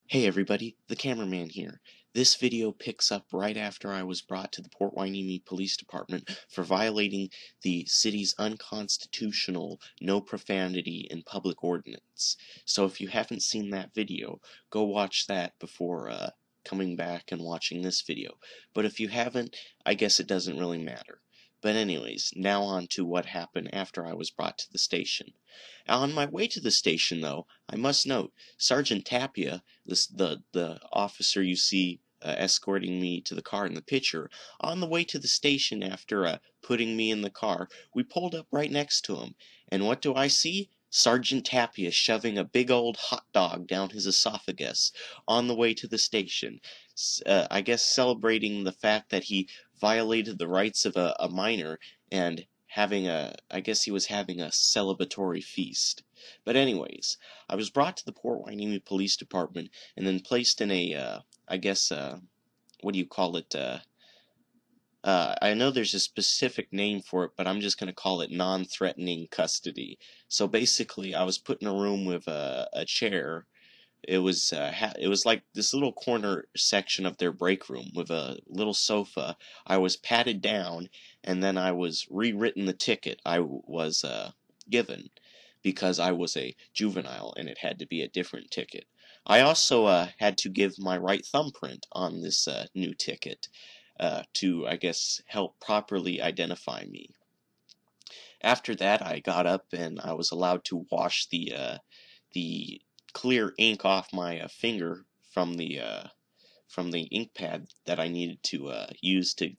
Hey everybody, the cameraman here. This video picks up right after I was brought to the Port Hueneme Police Department for violating the city's unconstitutional no profanity in public ordinance. So if you haven't seen that video, go watch that before coming back and watching this video. But if you haven't, I guess it doesn't really matter. But anyways, now on to what happened after I was brought to the station. On my way to the station, though, I must note, Sergeant Tapia, the officer you see escorting me to the car in the picture, on the way to the station after putting me in the car, we pulled up right next to him, and what do I see? Sergeant Tapia shoving a big old hot dog down his esophagus on the way to the station. I guess celebrating the fact that he violated the rights of a minor and I guess he was having a celebratory feast. But anyways, I was brought to the Port Hueneme Police Department and then placed in a, I guess, what do you call it? I know there's a specific name for it, but I'm just going to call it non-threatening custody. So basically, I was put in a room with a chair. It was like this little corner section of their break room with a little sofa. I was patted down, and then I was rewritten the ticket I was given because I was a juvenile and it had to be a different ticket. I also had to give my right thumbprint on this new ticket to, I guess, help properly identify me. After that, I got up and I was allowed to wash the clear ink off my finger from the ink pad that I needed to use to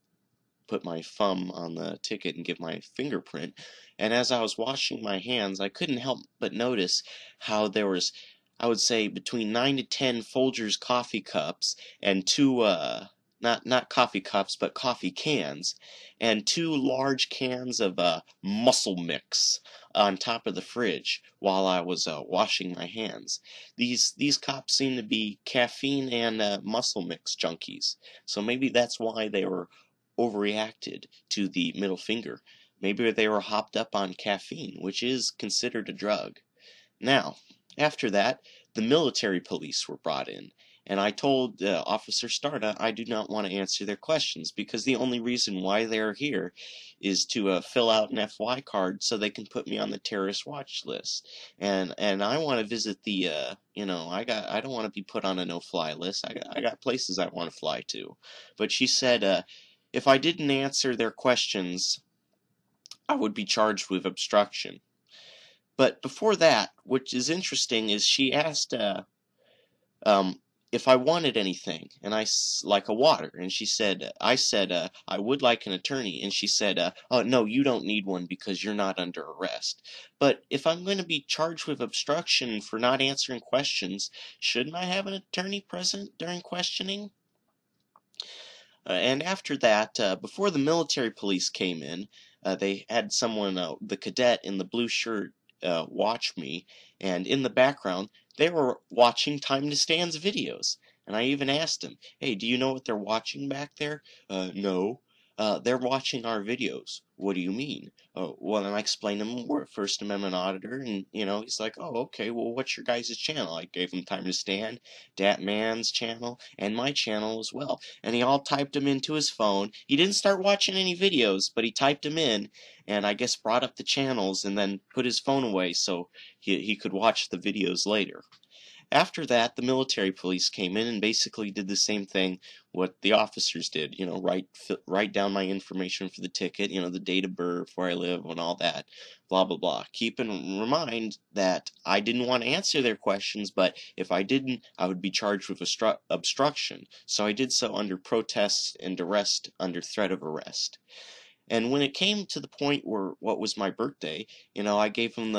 put my thumb on the ticket and give my fingerprint. And as I was washing my hands, I couldn't help but notice how there was, I would say, between 9 to 10 Folgers coffee cups and two not coffee cups, but coffee cans, and two large cans of muscle mix on top of the fridge while I was washing my hands. These cops seem to be caffeine and muscle mix junkies, so maybe that's why they were overreacted to the middle finger. Maybe they were hopped up on caffeine, which is considered a drug. Now, after that, the military police were brought in, and I told Officer Starta I do not want to answer their questions because the only reason why they're here is to fill out an FY card so they can put me on the terrorist watch list. And I want to visit the I don't want to be put on a no-fly list. I got places I want to fly to. But she said if I didn't answer their questions, I would be charged with obstruction. But before that, which is interesting, is she asked if I wanted anything, and like a water, and I said, I would like an attorney, and she said, oh, no, you don't need one because you're not under arrest. But if I'm going to be charged with obstruction for not answering questions, shouldn't I have an attorney present during questioning? And after that, before the military police came in, they had someone, the cadet in the blue shirt, watch me, and in the background, they were watching Time to Stand's videos. And I even asked him, hey, do you know what they're watching back there? No. They're watching our videos. What do you mean? Well, and I explained to him we're a First Amendment auditor, and, he's like, oh, okay, well, what's your guys' channel? I gave him Time to Stand, Dat Man's channel, and my channel as well. And he all typed them into his phone. He didn't start watching any videos, but he typed them in, and I guess brought up the channels and then put his phone away so he could watch the videos later. After that, the military police came in and basically did the same thing what the officers did, write down my information for the ticket, the date of birth, where I live, and all that, blah, blah, blah. Keep in mind that I didn't want to answer their questions, but if I didn't, I would be charged with obstruction. So I did so under protest and arrest under threat of arrest. And when it came to the point where what was my birthday, I gave him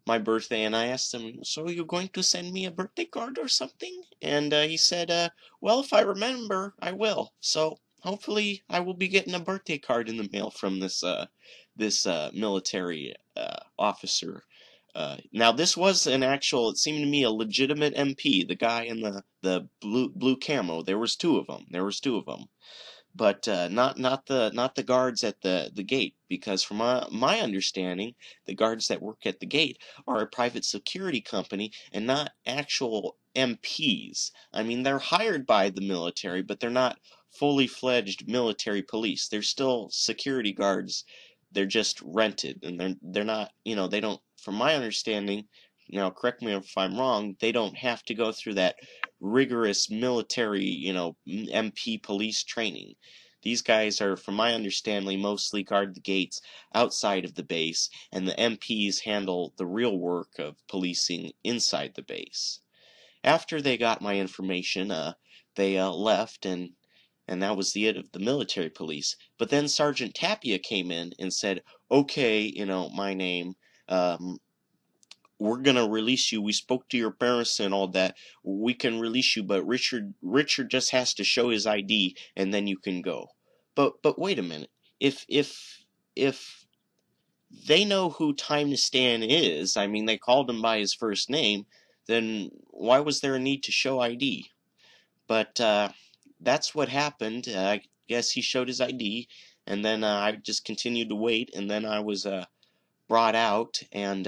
my birthday and I asked him, so you're going to send me a birthday card or something? And he said, well, if I remember, I will. So hopefully I will be getting a birthday card in the mail from this military officer. Now this was it seemed to me, a legitimate MP, the guy in the blue camo. There was two of them. but not the guards at the gate, because from my understanding, the guards that work at the gate are a private security company and not actual MPs. I mean, they're hired by the military, but they're not fully fledged military police. They're still security guards. They're just rented, and they're not, they don't, from my understanding, correct me if I'm wrong, they don't have to go through that rigorous military, MP police training. These guys are, from my understanding, mostly guard the gates outside of the base, and the MPs handle the real work of policing inside the base. After they got my information, they left, and that was the end of the military police. But then Sergeant Tapia came in and said, okay, my name, we're gonna release you. We spoke to your parents and all that. We can release you, but Richard just has to show his ID, and then you can go. But wait a minute. If they know who Time to Stand is, I mean, they called him by his first name, then why was there a need to show ID? But that's what happened. I guess he showed his ID, and then I just continued to wait, and then I was brought out and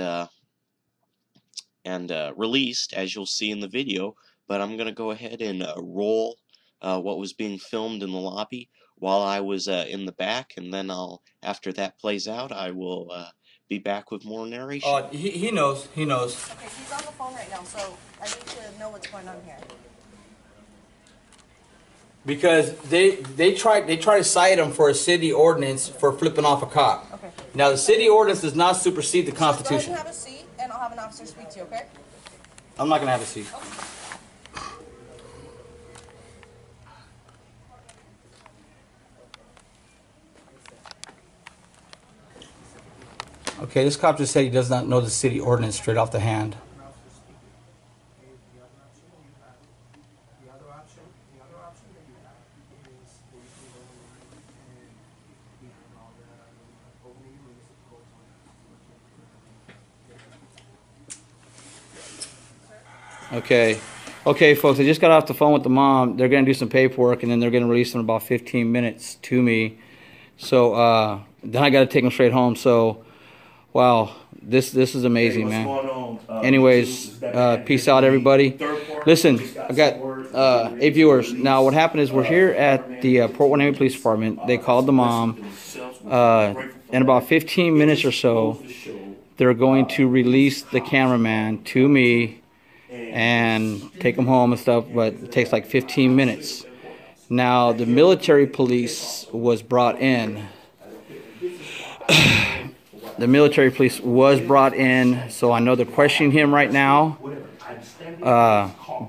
released, as you'll see in the video. But I'm gonna go ahead and roll what was being filmed in the lobby while I was in the back, and then after that plays out, I will be back with more narration. He knows. Okay, he's on the phone right now, so I need to know what's going on here. Because they try to cite him for a city ordinance for flipping off a cop. Okay. Now the city ordinance does not supersede the Constitution. Go ahead and have a seat, and I'll have an officer speak to you, okay? I'm not gonna have a seat. Okay. Okay, this cop just said he does not know the city ordinance straight off the hand. Okay, folks, I just got off the phone with the mom. They're going to do some paperwork, and then they're going to release them in about 15 minutes to me. So then I got to take them straight home. So, wow, this is amazing, man. Anyways, peace out, everybody. Listen, I got 8 viewers. Now, what happened is we're here at the Port Hueneme Police Department. They called the mom. In about 15 minutes or so, they're going to release the cameraman to me and take him home and stuff, but it takes like 15 minutes. Now, the military police was brought in. The military police was brought in, so I know they're questioning him right now.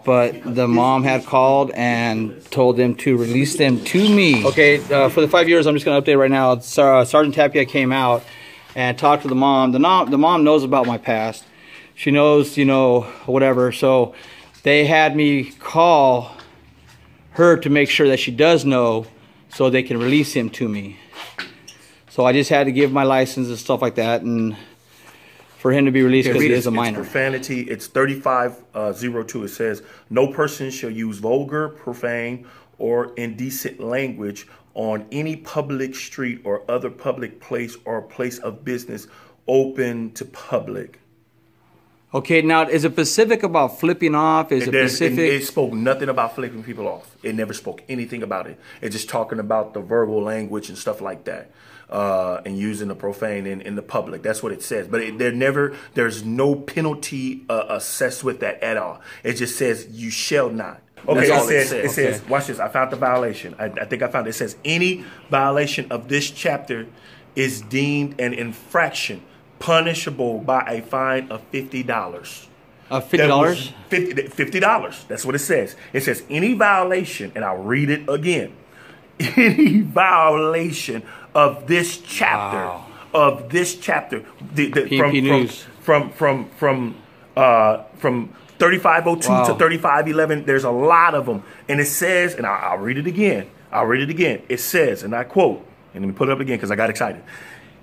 But the mom had called and told them to release them to me. Okay, for the 5 years, I'm just going to update right now. Sergeant Tapia came out and talked to the mom. The mom knows about my past. She knows, whatever. So they had me call her to make sure that she does know so they can release him to me. So I just had to give my license and stuff like that, and for him to be released because he is a minor. It's profanity. It's 3502. It says, no person shall use vulgar, profane, or indecent language on any public street or other public place or place of business open to public. Okay, now is it specific about flipping off? Is it specific? It spoke nothing about flipping people off. It never spoke anything about it. It's just talking about the verbal language and stuff like that, and using the profane in the public. That's what it says. But there's no penalty assessed with that at all. It just says you shall not. Okay, it says, watch this. I found the violation. I think I found it. It says any violation of this chapter is deemed an infraction punishable by a fine of $50. $50? $50. That's what it says. It says any violation, and I'll read it again. Any violation of this chapter, wow. Of this chapter, from 3502 wow. to 3511. There's a lot of them, and it says, and I'll read it again. It says, and I quote, and let me put it up again because I got excited.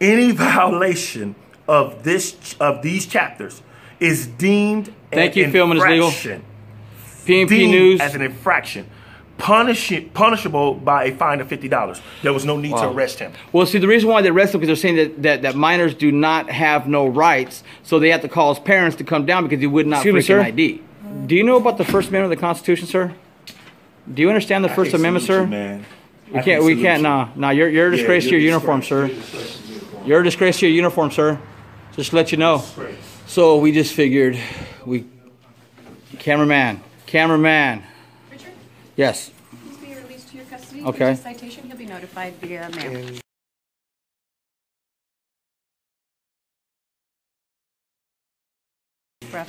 Any violation of these chapters is deemed Thank you, film is legal. PNP News as an infraction punishable by a fine of $50. There was no need to arrest him. Well, see, the reason why they arrest him because they're saying that minors do not have no rights, so they have to call his parents to come down because he would not freaking ID. Do you know about the First Amendment of the Constitution, sir? Do you understand the First Amendment, sir? Man. We can't. No. You're a disgrace to your uniform, sir. You're a disgrace to your uniform, sir. Just to let you know. So we just figured, cameraman. Richard? Yes. Please be released to your custody. Okay. If there's a citation, he'll be notified via mail.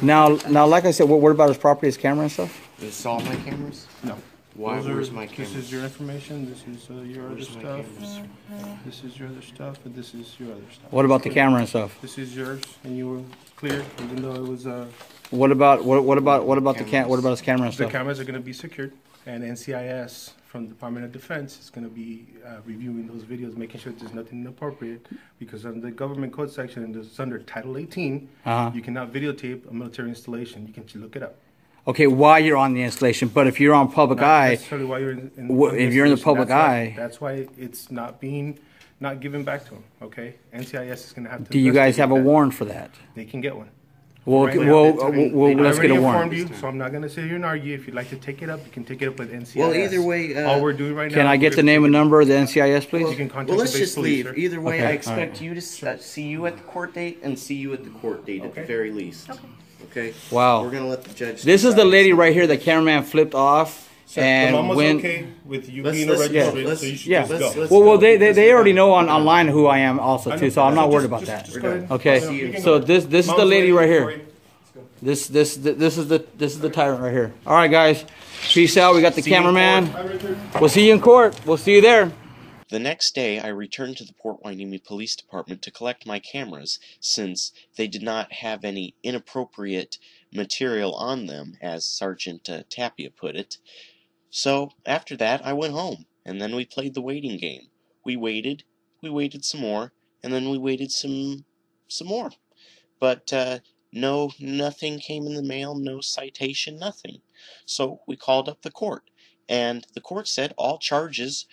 Now, like I said, what about his property, his camera and stuff? Is all my cameras? No. Why? Where's my cameras? This is your information. This is your other Where's my stuff. cameras? This is your other stuff, and this is your other stuff. What about the camera and stuff? This is yours, and you were cleared, even though it was. What about his camera and The stuff? cameras are going to be secured, and NCIS from the Department of Defense is going to be reviewing those videos, making sure there's nothing inappropriate. Because under the government code section, and it's under Title 18, you cannot videotape a military installation. You can look it up. Okay, while you're on the installation, but if you're on public eye, necessarily while you're if you're in the public eye, that's why it's not given back to them. Okay, NCIS is going to have to. Do you guys have a investigate that. warrant for that? They can get one. Well, Right now, let's get a I already warrant. informed you, so I'm not going to sit here and argue. If you'd like to take it up, you can take it up with NCIS. Well, either way, all we're doing right now. Can I get the name and number of the NCIS, please? You can contact Well, let's the base just police, leave. sir. Either way, Okay, I all expect right. you to see you at the court date and see you at the court date at the very least. Okay. Wow. We're gonna let the judge. This is the decide. lady right here. The cameraman flipped off, The and mom was when okay with you Let's- being a let's- registered, let's- so you should yeah. just go. let's well, go. they already know online who I am also I too, know. so I'm not worried Just- about just- that. just go ahead. Okay, You can so go. this is the Mom's lady waiting right for here. you. This is the tyrant right here. All right, guys, peace out. We got the cameraman. We'll see you in court. We'll see you there. The next day, I returned to the Port Hueneme Police Department to collect my cameras, since they did not have any inappropriate material on them, as Sergeant Tapia put it. So, after that, I went home, and then we played the waiting game. We waited some more, and then we waited some more. But, no, nothing came in the mail, no citation, nothing. So, we called up the court, and the court said all charges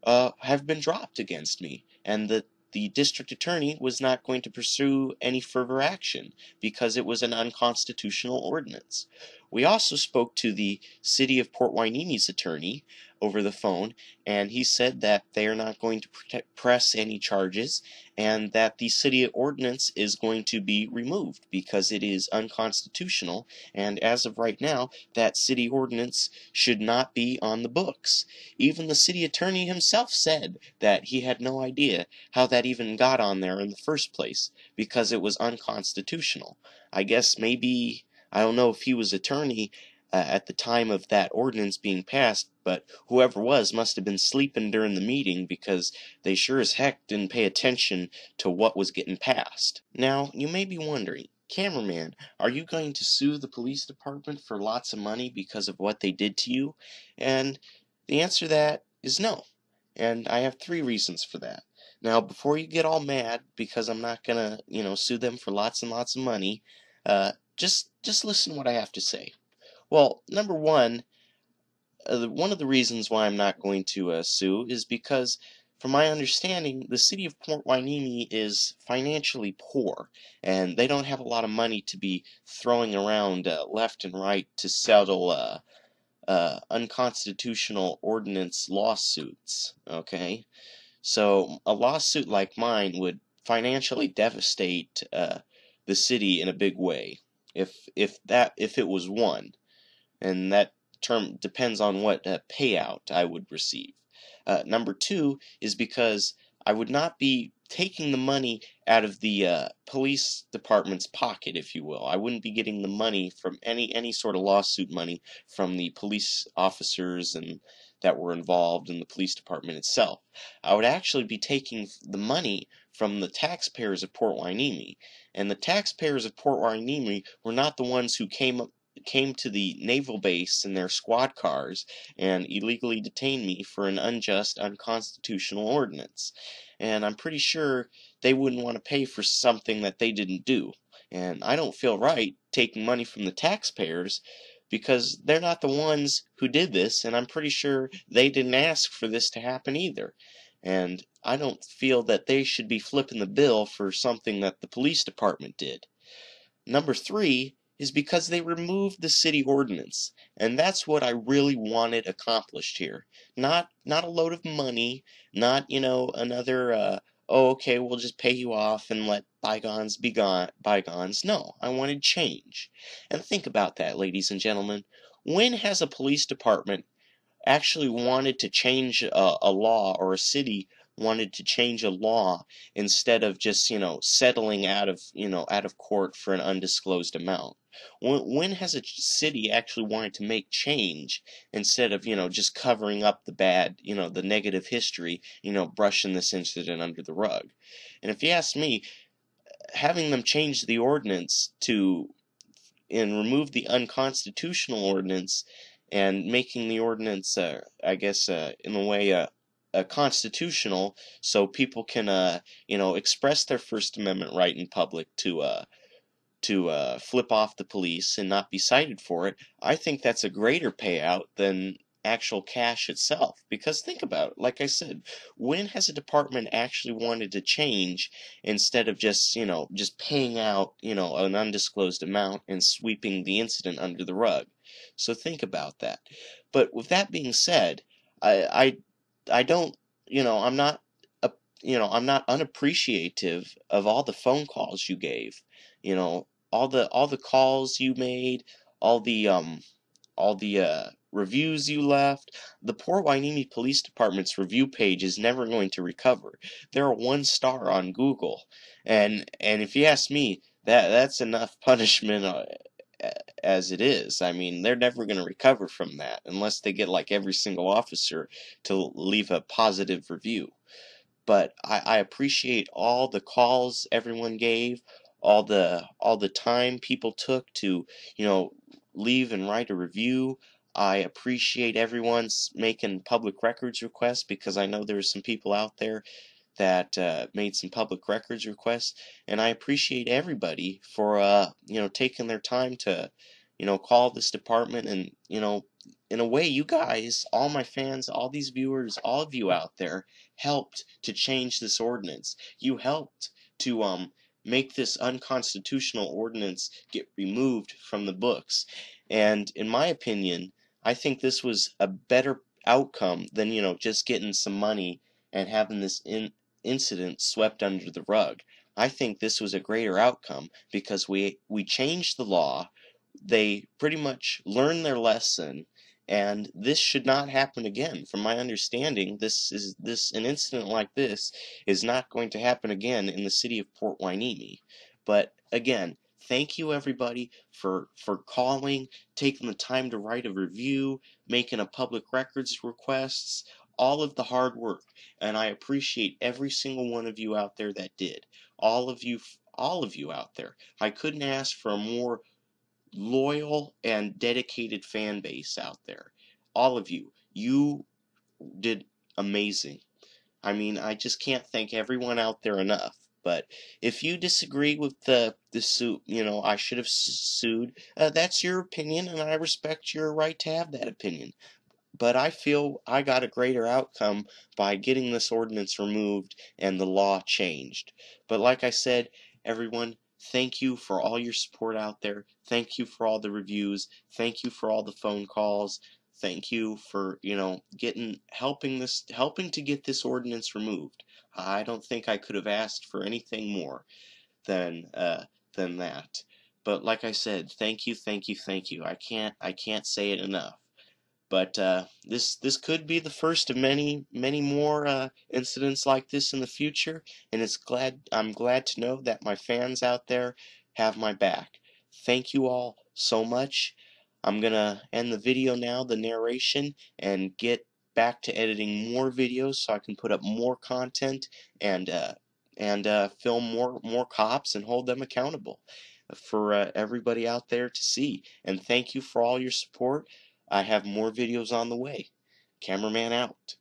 have been dropped against me, and that the district attorney was not going to pursue any further action because it was an unconstitutional ordinance. We also spoke to the city of Port Hueneme's attorney over the phone, and he said that they are not going to press any charges, and that the city ordinance is going to be removed because it is unconstitutional, and as of right now, that city ordinance should not be on the books. Even the city attorney himself said that he had no idea how that even got on there in the first place, because it was unconstitutional. I guess maybe, I don't know if he was attorney at the time of that ordinance being passed, but whoever was must have been sleeping during the meeting, because they sure as heck didn't pay attention to what was getting passed. Now, you may be wondering, cameraman, are you going to sue the police department for lots of money because of what they did to you? And the answer to that is no. And I have 3 reasons for that. Now, before you get all mad because I'm not gonna, sue them for lots and lots of money, just listen to what I have to say. Well, number one, one of the reasons why I'm not going to sue is because, from my understanding, the city of Port Hueneme is financially poor, and they don't have a lot of money to be throwing around left and right to settle unconstitutional ordinance lawsuits, okay? So a lawsuit like mine would financially devastate the city in a big way, if it was won, and that term depends on what payout I would receive. Number 2 is because I would not be taking the money out of the police department's pocket, if you will. I wouldn't be getting the money from any sort of lawsuit money from the police officers and that were involved in the police department itself. I would actually be taking the money from the taxpayers of Port Hueneme, and the taxpayers of Port Hueneme were not the ones who came to the naval base in their squad cars and illegally detained me for an unjust, unconstitutional ordinance. And I'm pretty sure they wouldn't want to pay for something that they didn't do. And I don't feel right taking money from the taxpayers because they're not the ones who did this, and I'm pretty sure they didn't ask for this to happen either. And I don't feel that they should be flipping the bill for something that the police department did. Number 3 is because they removed the city ordinance, and that's what I really wanted accomplished here. Not a load of money, not, another oh, okay, we'll just pay you off and let bygones be bygones. No, I wanted change. And think about that, ladies and gentlemen. When has a police department actually wanted to change a law, or a city wanted to change a law, instead of just, settling out of court for an undisclosed amount? When has a city actually wanted to make change, instead of, just covering up the bad, the negative history, brushing this incident under the rug? And if you ask me, having them change the ordinance and remove the unconstitutional ordinance, and making the ordinance, I guess, in a way, constitutional, so people can, express their First Amendment right in public to flip off the police and not be cited for it. I think that's a greater payout than actual cash itself. Because think about it, like I said, when has a department actually wanted to change, instead of just paying out, an undisclosed amount and sweeping the incident under the rug? So think about that. But with that being said, I don't, I'm not, I'm not unappreciative of all the phone calls you gave, all the calls you made, all the reviews you left. The Port Hueneme Police Department's review page is never going to recover. They're a 1-star on Google, and if you ask me, that's enough punishment as it is. I mean, they're never going to recover from that unless they get like every single officer to leave a positive review. But I appreciate all the calls everyone gave, all the time people took to, leave and write a review. I appreciate everyone's making public records requests, because I know there's some people out there that made some public records requests, and I appreciate everybody for taking their time to call this department. And in a way, you guys, all my fans, all these viewers, all of you out there, helped to change this ordinance. You helped to make this unconstitutional ordinance get removed from the books. And in my opinion, I think this was a better outcome than just getting some money and having this incident swept under the rug. I think this was a greater outcome, because we changed the law. They pretty much learned their lesson, and this should not happen again. From my understanding, an incident like this is not going to happen again in the city of Port Hueneme. But again, thank you everybody for calling, taking the time to write a review, making a public records requests, all of the hard work. And I appreciate every single one of you out there that did. All of you out there. I couldn't ask for a more loyal and dedicated fan base out there. All of you. You did amazing. I mean, I just can't thank everyone out there enough. But if you disagree with the suit, I should have sued, that's your opinion, and I respect your right to have that opinion. But I feel I got a greater outcome by getting this ordinance removed and the law changed. But like I said, everyone, thank you for all your support out there. Thank you for all the reviews. Thank you for all the phone calls. Thank you for, helping to get this ordinance removed. I don't think I could have asked for anything more than that. But like I said, thank you, thank you, thank you. I can't say it enough. But this could be the first of many more incidents like this in the future, and I'm glad to know that my fans out there have my back. Thank you all so much. I'm gonna end the video now, the narration, and get back to editing more videos so I can put up more content and film more cops and hold them accountable for everybody out there to see. And thank you for all your support. I have more videos on the way. Cameraman out.